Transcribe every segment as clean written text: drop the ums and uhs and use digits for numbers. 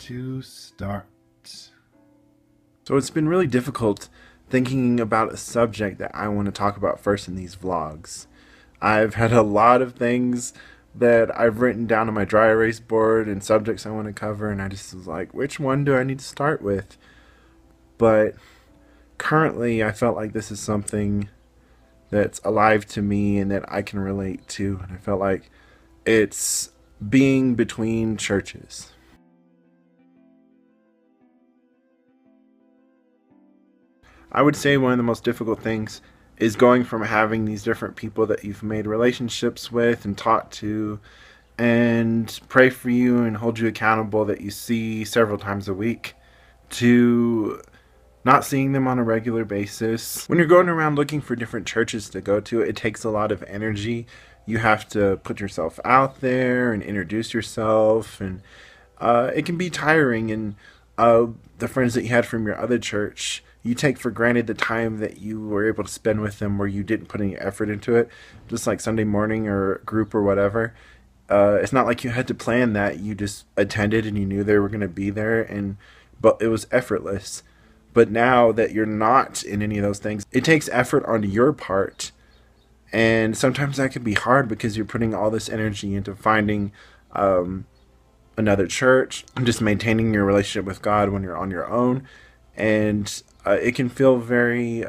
to start. So it's been really difficult thinking about a subject that I want to talk about first in these vlogs. I've had a lot of things that I've written down on my dry erase board and subjects I want to cover, and I just was like, which one do I need to start with? But currently, I felt like this is something that's alive to me and that I can relate to, and I felt like it's being between churches. I would say one of the most difficult things is going from having these different people that you've made relationships with and talked to and pray for you and hold you accountable that you see several times a week to not seeing them on a regular basis. When you're going around looking for different churches to go to, it takes a lot of energy. You have to put yourself out there and introduce yourself, and it can be tiring. And the friends that you had from your other church, you take for granted the time that you were able to spend with them where you didn't put any effort into it, just like Sunday morning or group or whatever. It's not like you had to plan that. You just attended and you knew they were going to be there, but it was effortless. But now that you're not in any of those things, it takes effort on your part. And sometimes that can be hard because you're putting all this energy into finding another church and just maintaining your relationship with God when you're on your own. And it can feel very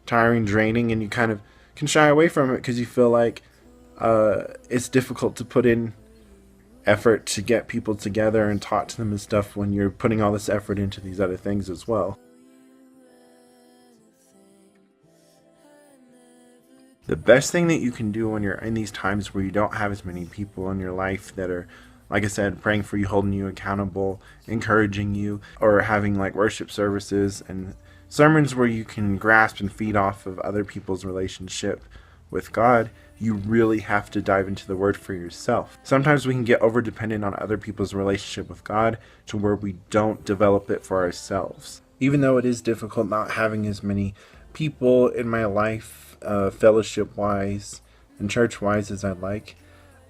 tiring, draining, and you kind of can shy away from it because you feel like it's difficult to put in effort to get people together and talk to them and stuff when you're putting all this effort into these other things as well. The best thing that you can do when you're in these times where you don't have as many people in your life that are, like I said, praying for you, holding you accountable, encouraging you, or having like worship services and sermons where you can grasp and feed off of other people's relationship with God, you really have to dive into the Word for yourself. Sometimes we can get over dependent on other people's relationship with God to where we don't develop it for ourselves. Even though it is difficult not having as many people in my life, fellowship-wise and church-wise as I'd like,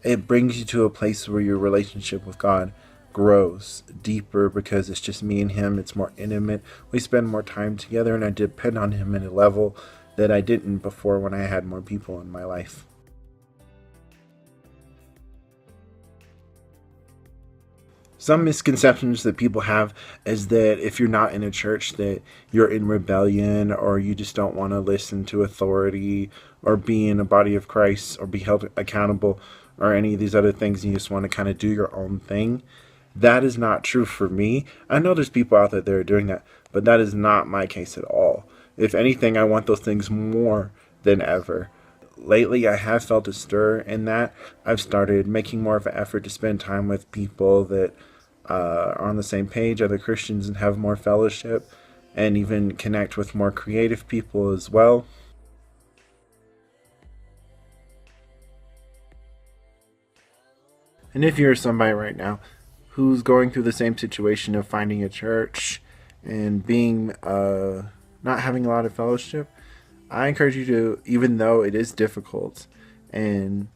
it brings you to a place where your relationship with God grows deeper because it's just me and Him. It's more intimate. We spend more time together, and I depend on Him at a level that I didn't before when I had more people in my life. Some misconceptions that people have is that if you're not in a church that you're in rebellion or you just don't want to listen to authority or be in a body of Christ or be held accountable or any of these other things and you just want to kind of do your own thing. That is not true for me. I know there's people out there that are doing that, but that is not my case at all. If anything, I want those things more than ever. Lately, I have felt a stir in that. I've started making more of an effort to spend time with people that are on the same page, other Christians, and have more fellowship, and even connect with more creative people as well. And if you're somebody right now who's going through the same situation of finding a church and being not having a lot of fellowship, I encourage you to, even though it is difficult and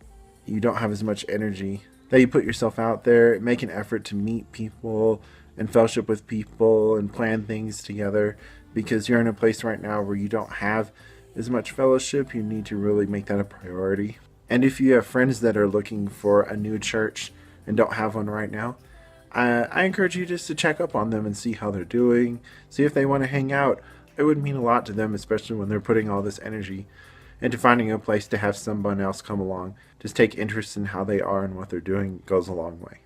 you don't have as much energy, that you put yourself out there, make an effort to meet people and fellowship with people and plan things together, because you're in a place right now where you don't have as much fellowship. You need to really make that a priority. And if you have friends that are looking for a new church and don't have one right now, I encourage you just to check up on them and see how they're doing, see if they want to hang out. It would mean a lot to them, especially when they're putting all this energy into finding a place to have someone else come along. Just take interest in how they are and what they're doing goes a long way.